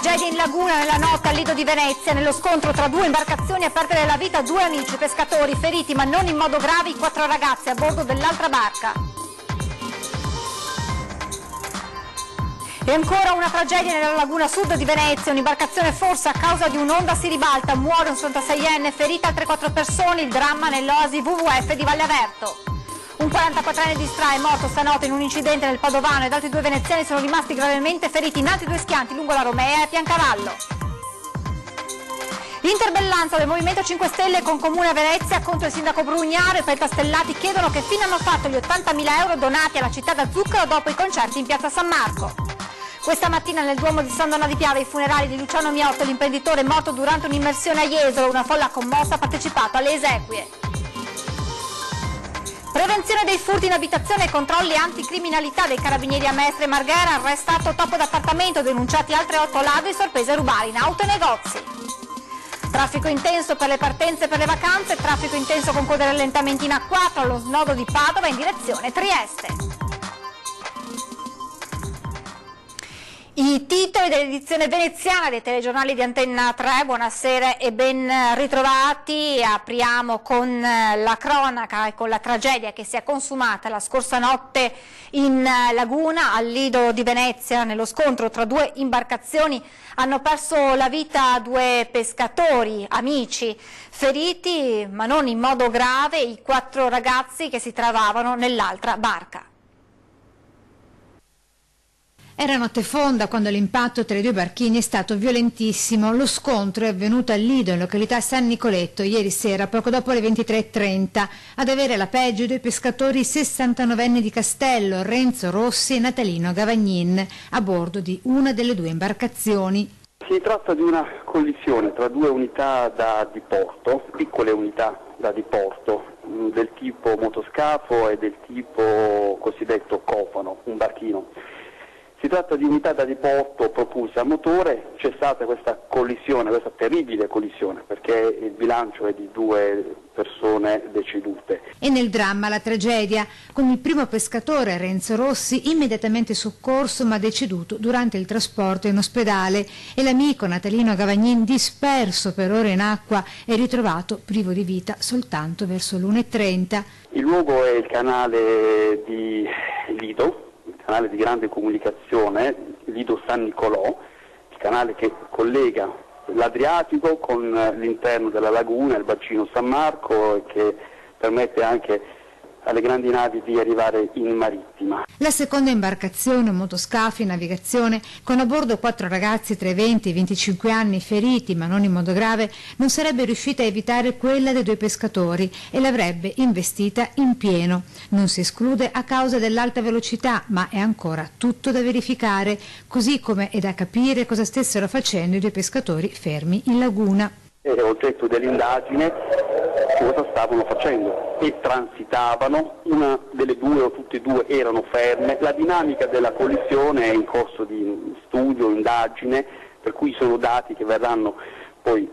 Tragedia in laguna nella notte al Lido di Venezia. Nello scontro tra due imbarcazioni a perdere la vita 2 amici pescatori, feriti ma non in modo grave 4 ragazzi a bordo dell'altra barca. E ancora una tragedia nella laguna sud di Venezia. Un'imbarcazione forse a causa di un'onda si ribalta, muore un 66enne, ferita altre 4 persone. Il dramma nell'oasi WWF di Valle Averto. Un 44enne di Stra è morto stanotte in un incidente nel Padovano ed altri 2 veneziani sono rimasti gravemente feriti in altri 2 schianti lungo la Romea e Piancavallo. L'interbellanza del Movimento 5 Stelle con Comune a Venezia contro il sindaco Brugnaro e Pentastellati chiedono che fine hanno fatto gli 80.000 euro donati alla città da zucchero dopo i concerti in piazza San Marco. Questa mattina nel Duomo di San Dona di Piave i funerali di Luciano Miotto, l'imprenditore morto durante un'immersione a Jesolo. Una folla commossa ha partecipato alle esequie. Prevenzione dei furti in abitazione e controlli anticriminalità dei carabinieri a Mestre e Marghera. Arrestato topo d'appartamento, denunciati altre 8 ladri, sorprese rubari in auto e negozi. Traffico intenso per le partenze per le vacanze, traffico intenso con code rallentamenti in A4 allo snodo di Padova in direzione Trieste. I titoli dell'edizione veneziana dei telegiornali di Antenna 3, buonasera e ben ritrovati. Apriamo con la cronaca e con la tragedia che si è consumata la scorsa notte in laguna al Lido di Venezia. Nello scontro tra 2 imbarcazioni hanno perso la vita 2 pescatori, amici, feriti ma non in modo grave i 4 ragazzi che si trovavano nell'altra barca. Era notte fonda quando l'impatto tra i 2 barchini è stato violentissimo. Lo scontro è avvenuto al Lido, in località San Nicoletto, ieri sera, poco dopo le 23:30. Ad avere la peggio i 2 pescatori 69enni di Castello, Renzo Rossi e Natalino Gavagnin, a bordo di una delle 2 imbarcazioni. Si tratta di una collisione tra 2 unità da diporto, piccole unità da diporto, del tipo motoscafo e del tipo cosiddetto cofano, un barchino. Si tratta di unità da diporto propulse a motore. C'è stata questa collisione, questa terribile collisione, perché il bilancio è di 2 persone decedute. E nel dramma la tragedia, con il primo pescatore Renzo Rossi immediatamente soccorso ma deceduto durante il trasporto in ospedale, e l'amico Natalino Gavagnin disperso per ore in acqua e ritrovato privo di vita soltanto verso l'1:30. Il luogo è il canale di Lido, canale di grande comunicazione, Lido San Nicolò, il canale che collega l'Adriatico con l'interno della laguna, il bacino San Marco, e che permette anche alle grandi navi di arrivare in marittima. La seconda imbarcazione, un motoscafo in navigazione, con a bordo 4 ragazzi tra i 20 e i 25 anni feriti ma non in modo grave, non sarebbe riuscita a evitare quella dei 2 pescatori e l'avrebbe investita in pieno. Non si esclude a causa dell'alta velocità, ma è ancora tutto da verificare, così come è da capire cosa stessero facendo i 2 pescatori fermi in laguna. È oggetto dell'indagine cosa stavano facendo, e transitavano, una delle 2 o tutte e 2 erano ferme. La dinamica della collisione è in corso di studio, indagine, per cui sono dati che verranno poi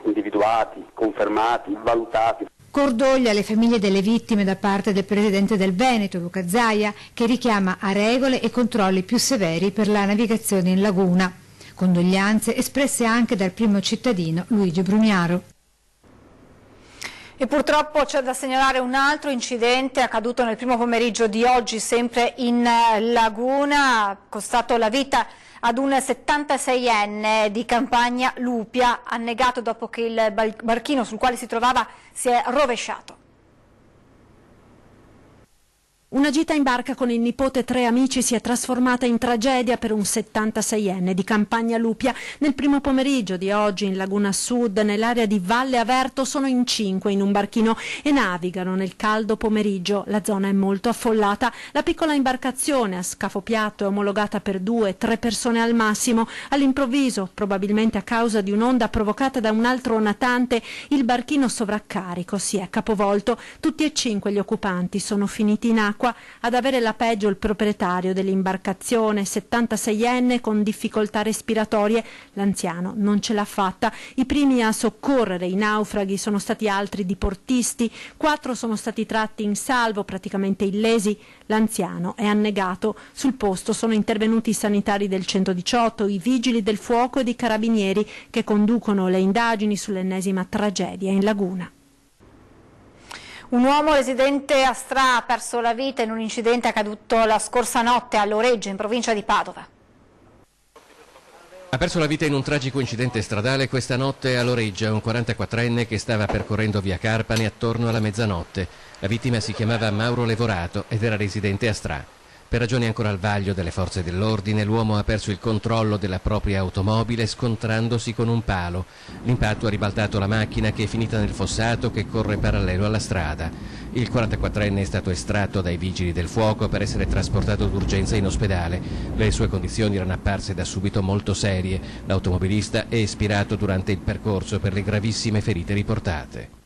individuati, confermati, valutati. Cordoglio alle famiglie delle vittime da parte del presidente del Veneto, Luca Zaia, che richiama a regole e controlli più severi per la navigazione in laguna. Condoglianze espresse anche dal primo cittadino Luigi Brugnaro. E purtroppo c'è da segnalare un altro incidente accaduto nel primo pomeriggio di oggi, sempre in laguna, costato la vita ad un 76enne di Campagna Lupia, annegato dopo che il barchino sul quale si trovava si è rovesciato. Una gita in barca con il nipote e 3 amici si è trasformata in tragedia per un 76enne di Campagna Lupia. Nel primo pomeriggio di oggi in Laguna Sud, nell'area di Valle Averto, sono in 5 in un barchino e navigano nel caldo pomeriggio. La zona è molto affollata. La piccola imbarcazione a scafo piatto è omologata per 2-3 persone al massimo. All'improvviso, probabilmente a causa di un'onda provocata da un altro natante, il barchino sovraccarico si è capovolto. Tutti e 5 gli occupanti sono finiti in acqua. acqua. Ad avere la peggio il proprietario dell'imbarcazione, 76enne con difficoltà respiratorie. L'anziano non ce l'ha fatta. I primi a soccorrere i naufraghi sono stati altri diportisti. 4 sono stati tratti in salvo, praticamente illesi. L'anziano è annegato. Sul posto sono intervenuti i sanitari del 118, i vigili del fuoco ed i carabinieri che conducono le indagini sull'ennesima tragedia in laguna. Un uomo residente a Stra ha perso la vita in un incidente accaduto la scorsa notte a Loreggio, in provincia di Padova. Ha perso la vita in un tragico incidente stradale questa notte a Loreggia, un 44enne che stava percorrendo via Carpane attorno alla mezzanotte. La vittima si chiamava Mauro Levorato ed era residente a Stra. Per ragioni ancora al vaglio delle forze dell'ordine, l'uomo ha perso il controllo della propria automobile scontrandosi con un palo. L'impatto ha ribaltato la macchina che è finita nel fossato che corre parallelo alla strada. Il 44enne è stato estratto dai vigili del fuoco per essere trasportato d'urgenza in ospedale. Le sue condizioni erano apparse da subito molto serie. L'automobilista è espirato durante il percorso per le gravissime ferite riportate.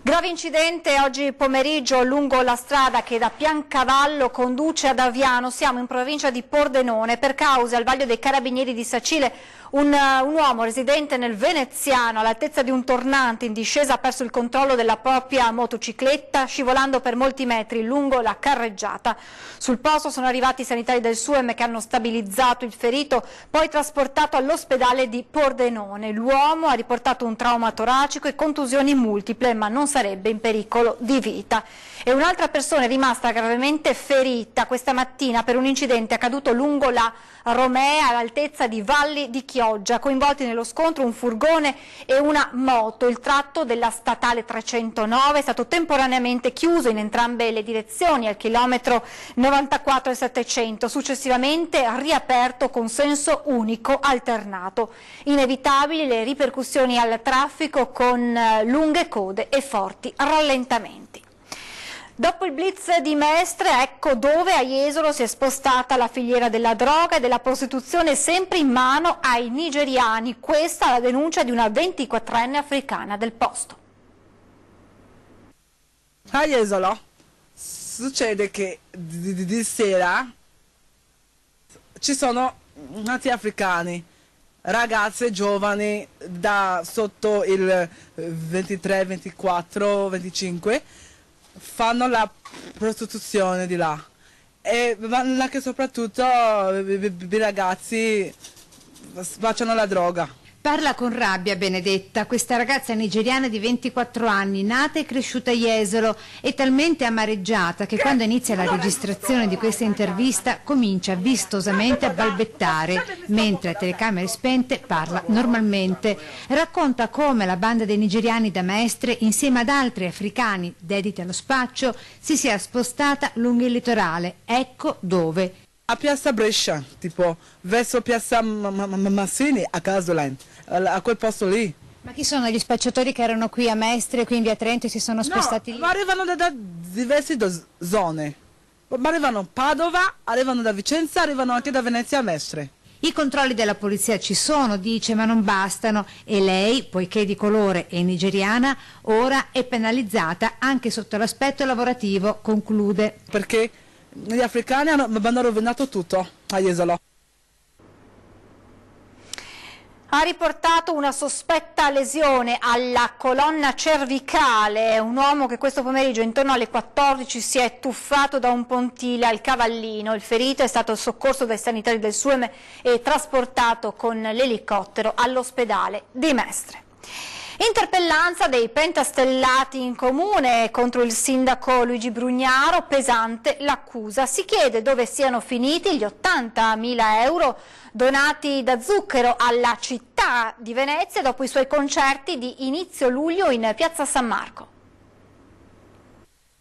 Grave incidente oggi pomeriggio lungo la strada che da Piancavallo conduce ad Aviano. Siamo in provincia di Pordenone. Per cause al vaglio dei Carabinieri di Sacile un uomo residente nel Veneziano all'altezza di un tornante in discesa ha perso il controllo della propria motocicletta scivolando per molti metri lungo la carreggiata. Sul posto sono arrivati i sanitari del SUEM che hanno stabilizzato il ferito, poi trasportato all'ospedale di Pordenone. L'uomo ha riportato un trauma toracico e contusioni multiple, ma non sarebbe in pericolo di vita. E un'altra persona è rimasta gravemente ferita questa mattina per un incidente accaduto lungo la Romea all'altezza di Valli di Chioggia, coinvolti nello scontro un furgone e una moto. Il tratto della statale 309 è stato temporaneamente chiuso in entrambe le direzioni al chilometro 94 e 700, successivamente riaperto con senso unico alternato. Inevitabili le ripercussioni al traffico con lunghe code e forti rallentamenti. Dopo il blitz di Mestre, ecco dove a Jesolo si è spostata la filiera della droga e della prostituzione sempre in mano ai nigeriani. Questa è la denuncia di una 24enne africana del posto. A Jesolo succede che di sera ci sono tanti africani, ragazze giovani da sotto il 23, 24, 25, fanno la prostituzione di là e anche soprattutto i ragazzi spacciano la droga. Parla con rabbia Benedetta, questa ragazza nigeriana di 24 anni, nata e cresciuta a Jesolo, è talmente amareggiata che quando inizia la registrazione di questa intervista comincia vistosamente a balbettare, mentre a telecamere spente parla normalmente. Racconta come la banda dei nigeriani da Mestre, insieme ad altri africani dediti allo spaccio, si sia spostata lungo il litorale. Ecco dove. A Piazza Brescia, tipo verso Piazza Massini, a Casoland, a quel posto lì. Ma chi sono gli spacciatori che erano qui a Mestre, qui in via Trento e si sono spostati lì? Ma arrivano da diverse zone. Ma arrivano da Padova, arrivano da Vicenza, arrivano anche da Venezia a Mestre. I controlli della polizia ci sono, dice, ma non bastano e lei, poiché di colore è nigeriana, ora è penalizzata anche sotto l'aspetto lavorativo, conclude. Perché gli africani hanno rovinato tutto a Jesolo. Ha riportato una sospetta lesione alla colonna cervicale. Un uomo che questo pomeriggio intorno alle 14 si è tuffato da un pontile al Cavallino. Il ferito è stato soccorso dai sanitari del SUEM e trasportato con l'elicottero all'ospedale di Mestre. Interpellanza dei pentastellati in comune contro il sindaco Luigi Brugnaro, pesante l'accusa. Si chiede dove siano finiti gli 80.000 euro donati da Zucchero alla città di Venezia dopo i suoi concerti di inizio luglio in piazza San Marco.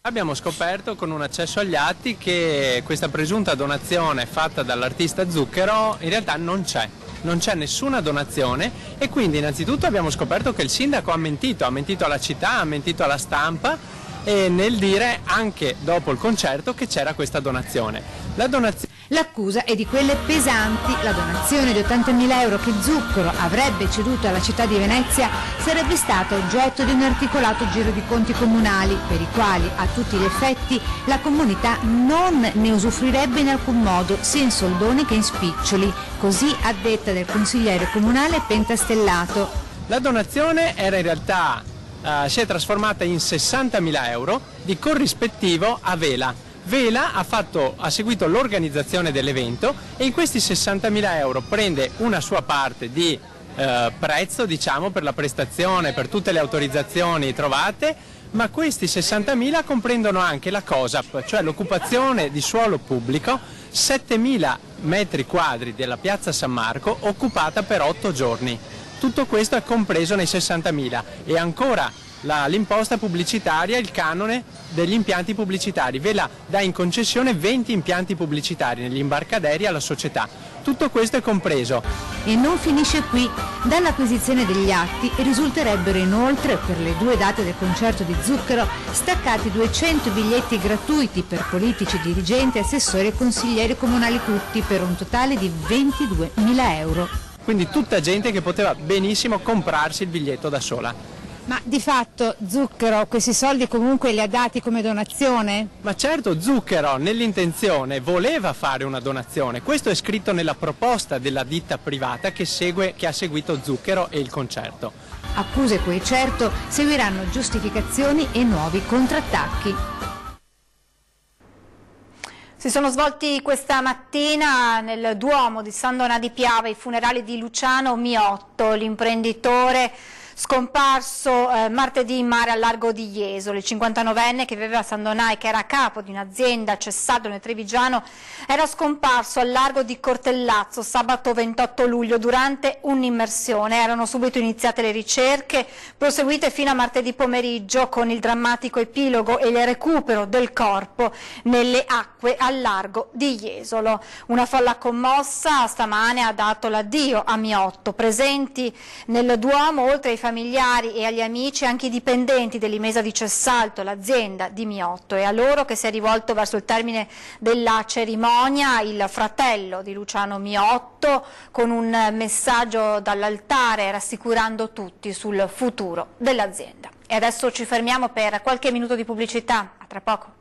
Abbiamo scoperto con un accesso agli atti che questa presunta donazione fatta dall'artista Zucchero in realtà non c'è. Non c'è nessuna donazione e quindi innanzitutto abbiamo scoperto che il sindaco ha mentito alla città, ha mentito alla stampa nel dire anche dopo il concerto che c'era questa donazione. La donazione L'accusa è di quelle pesanti. La donazione di 80.000 euro che Zucchero avrebbe ceduto alla città di Venezia sarebbe stata oggetto di un articolato giro di conti comunali, per i quali a tutti gli effetti la comunità non ne usufruirebbe in alcun modo, sia in soldoni che in spiccioli, così a detta del consigliere comunale Pentastellato. La donazione era in realtà si è trasformata in 60.000 euro di corrispettivo a Vela. Vela ha seguito l'organizzazione dell'evento e in questi 60.000 euro prende una sua parte di prezzo, diciamo, per la prestazione, per tutte le autorizzazioni trovate, ma questi 60.000 comprendono anche la COSAP, cioè l'occupazione di suolo pubblico, 7.000 metri quadri della piazza San Marco occupata per 8 giorni. Tutto questo è compreso nei 60.000 e ancora l'imposta pubblicitaria, il canone degli impianti pubblicitari. Vela dà in concessione 20 impianti pubblicitari negli imbarcaderi alla società. Tutto questo è compreso. E non finisce qui. Dall'acquisizione degli atti risulterebbero inoltre, per le 2 date del concerto di Zucchero, staccati 200 biglietti gratuiti per politici, dirigenti, assessori e consiglieri comunali tutti, per un totale di 22.000 euro. Quindi tutta gente che poteva benissimo comprarsi il biglietto da sola. Ma di fatto Zucchero questi soldi comunque li ha dati come donazione? Ma certo, Zucchero nell'intenzione voleva fare una donazione, questo è scritto nella proposta della ditta privata che ha seguito Zucchero e il concerto. Accuse cui certo seguiranno giustificazioni e nuovi contrattacchi. Si sono svolti questa mattina nel Duomo di San Donà di Piave i funerali di Luciano Miotto, l'imprenditore scomparso martedì in mare al largo di Jesolo. Il 59enne che viveva a San Donà e che era a capo di un'azienda cessato nel Trevigiano era scomparso al largo di Cortellazzo sabato 28 luglio durante un'immersione. Erano subito iniziate le ricerche, proseguite fino a martedì pomeriggio con il drammatico epilogo e il recupero del corpo nelle acque al largo di Jesolo. Una folla commossa stamane ha dato l'addio a Miotto. Presenti nel Duomo, oltre ai familiari e agli amici, anche i dipendenti dell'Imesa di Cessalto, l'azienda di Miotto, e a loro che si è rivolto verso il termine della cerimonia il fratello di Luciano Miotto con un messaggio dall'altare rassicurando tutti sul futuro dell'azienda. E adesso ci fermiamo per qualche minuto di pubblicità, a tra poco.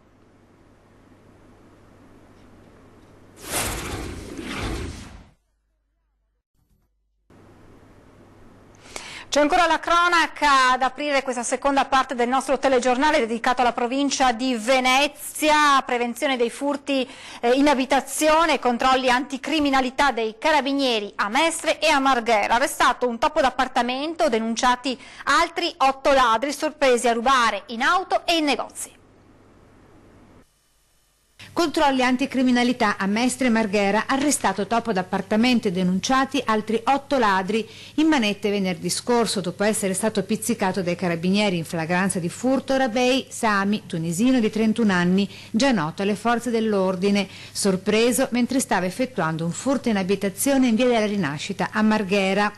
C'è ancora la cronaca ad aprire questa seconda parte del nostro telegiornale dedicato alla provincia di Venezia, prevenzione dei furti in abitazione, controlli anticriminalità dei carabinieri a Mestre e a Marghera. Arrestato un topo d'appartamento, denunciati altri 8 ladri sorpresi a rubare in auto e in negozi. Controlli anticriminalità a Mestre e Marghera, arrestato topo d'appartamento e denunciati altri 8 ladri. In manette venerdì scorso, dopo essere stato pizzicato dai carabinieri in flagranza di furto, Rabei Sami, tunisino di 31 anni, già noto alle forze dell'ordine, sorpreso mentre stava effettuando un furto in abitazione in via della Rinascita a Marghera.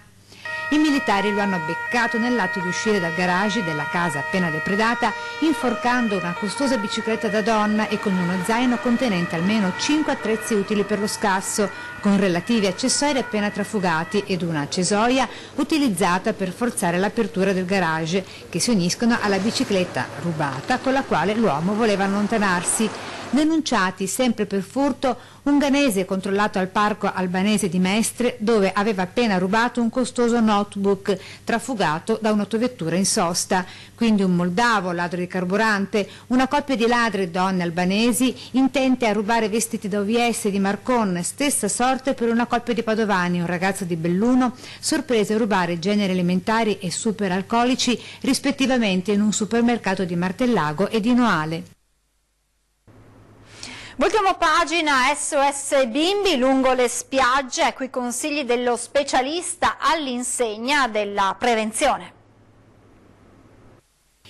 I militari lo hanno beccato nell'atto di uscire dal garage della casa appena depredata, inforcando una costosa bicicletta da donna e con uno zaino contenente almeno 5 attrezzi utili per lo scasso, con relativi accessori appena trafugati ed una cesoia utilizzata per forzare l'apertura del garage, che si uniscono alla bicicletta rubata con la quale l'uomo voleva allontanarsi. Denunciati sempre per furto un ghanese controllato al parco albanese di Mestre, dove aveva appena rubato un costoso notebook trafugato da un'autovettura in sosta, quindi un moldavo ladro di carburante, una coppia di ladri donne albanesi intente a rubare vestiti da OVS di Marcon, stessa sorte per una coppia di padovani, un ragazzo di Belluno, sorprese a rubare generi alimentari e superalcolici rispettivamente in un supermercato di Martellago e di Noale. Voltiamo pagina, SOS Bimbi lungo le spiagge, ecco i consigli dello specialista all'insegna della prevenzione.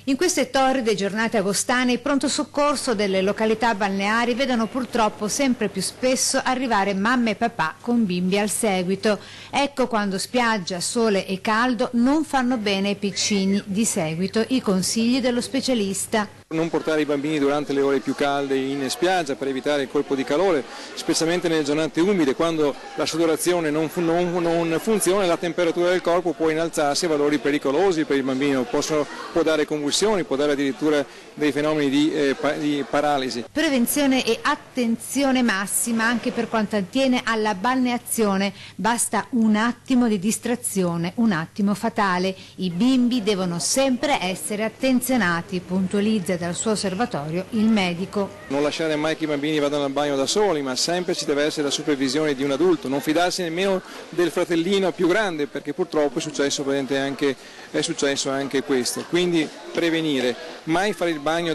In queste torride giornate agostane i pronto soccorso delle località balneari vedono purtroppo sempre più spesso arrivare mamme e papà con bimbi al seguito. Ecco quando spiaggia, sole e caldo non fanno bene ai piccini. Di seguito i consigli dello specialista. Non portare i bambini durante le ore più calde in spiaggia per evitare il colpo di calore, specialmente nelle giornate umide, quando la sudorazione non funziona e la temperatura del corpo può innalzarsi a valori pericolosi per il bambino, può dare convulsioni, può dare addirittura dei fenomeni di paralisi. Prevenzione e attenzione massima anche per quanto attiene alla balneazione. Basta un attimo di distrazione, un attimo fatale. I bimbi devono sempre essere attenzionati, puntualizza dal suo osservatorio il medico. Non lasciare mai che i bambini vadano al bagno da soli, ma sempre ci deve essere la supervisione di un adulto. Non fidarsi nemmeno del fratellino più grande, perché purtroppo è successo anche questo. Quindi prevenire, mai fare il bagno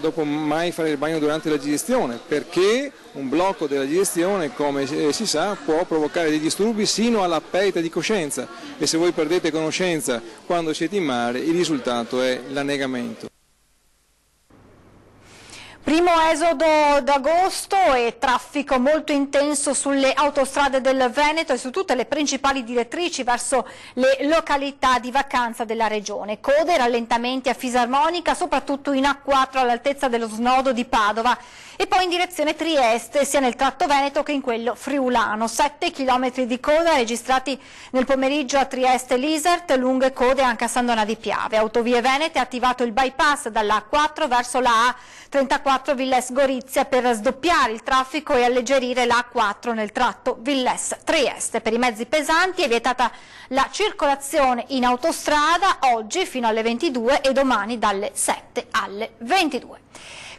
durante la digestione, perché un blocco della digestione, come si sa, può provocare dei disturbi sino alla perdita di coscienza, e se voi perdete conoscenza quando siete in mare, il risultato è l'annegamento. Primo esodo d'agosto e traffico molto intenso sulle autostrade del Veneto e su tutte le principali direttrici verso le località di vacanza della regione. Code e rallentamenti a fisarmonica, soprattutto in A4 all'altezza dello snodo di Padova e poi in direzione Trieste, sia nel tratto veneto che in quello friulano. 7 chilometri di coda registrati nel pomeriggio a Trieste Lisert, lunghe code anche a San Donà di Piave. Autovie Venete ha attivato il bypass dalla A4 verso la A34 Villes Gorizia per sdoppiare il traffico e alleggerire la A4 nel tratto Villes Trieste. Per i mezzi pesanti è vietata la circolazione in autostrada oggi fino alle 22 e domani dalle 7 alle 22.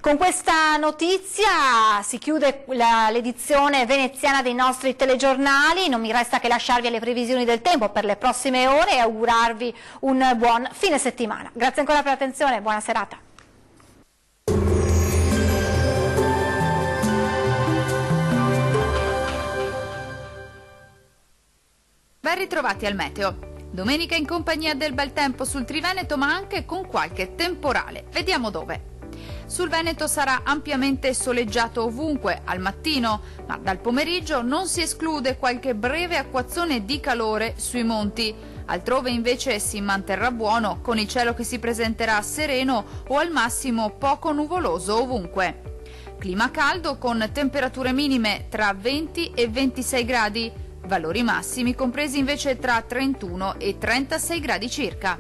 Con questa notizia si chiude l'edizione veneziana dei nostri telegiornali. Non mi resta che lasciarvi alle previsioni del tempo per le prossime ore e augurarvi un buon fine settimana. Grazie ancora per l'attenzione, buona serata. Ben ritrovati al meteo. Domenica in compagnia del bel tempo sul Triveneto, ma anche con qualche temporale. Vediamo dove. Sul Veneto sarà ampiamente soleggiato ovunque al mattino, ma dal pomeriggio non si esclude qualche breve acquazzone di calore sui monti. Altrove invece si manterrà buono, con il cielo che si presenterà sereno o al massimo poco nuvoloso ovunque. Clima caldo con temperature minime tra 20 e 26 gradi, valori massimi compresi invece tra 31 e 36 gradi circa.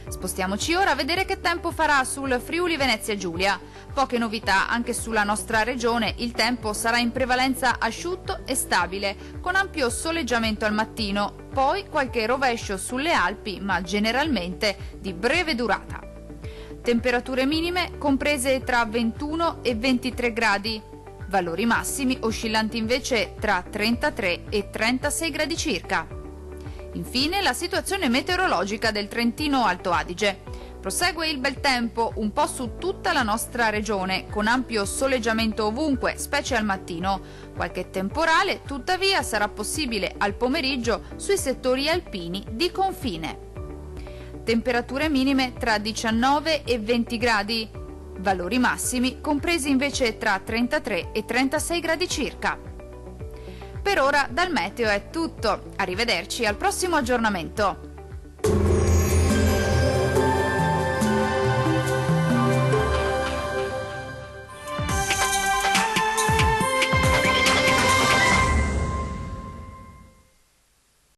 Spostiamoci ora a vedere che tempo farà sul Friuli Venezia Giulia. Poche novità anche sulla nostra regione, il tempo sarà in prevalenza asciutto e stabile, con ampio soleggiamento al mattino, poi qualche rovescio sulle Alpi, ma generalmente di breve durata. Temperature minime comprese tra 21 e 23 gradi, valori massimi oscillanti invece tra 33 e 36 gradi circa. Infine la situazione meteorologica del Trentino Alto Adige. Prosegue il bel tempo un po' su tutta la nostra regione, con ampio soleggiamento ovunque, specie al mattino. Qualche temporale, tuttavia, sarà possibile al pomeriggio sui settori alpini di confine. Temperature minime tra 19 e 20 gradi, valori massimi compresi invece tra 33 e 36 gradi circa. Per ora dal meteo è tutto, arrivederci al prossimo aggiornamento.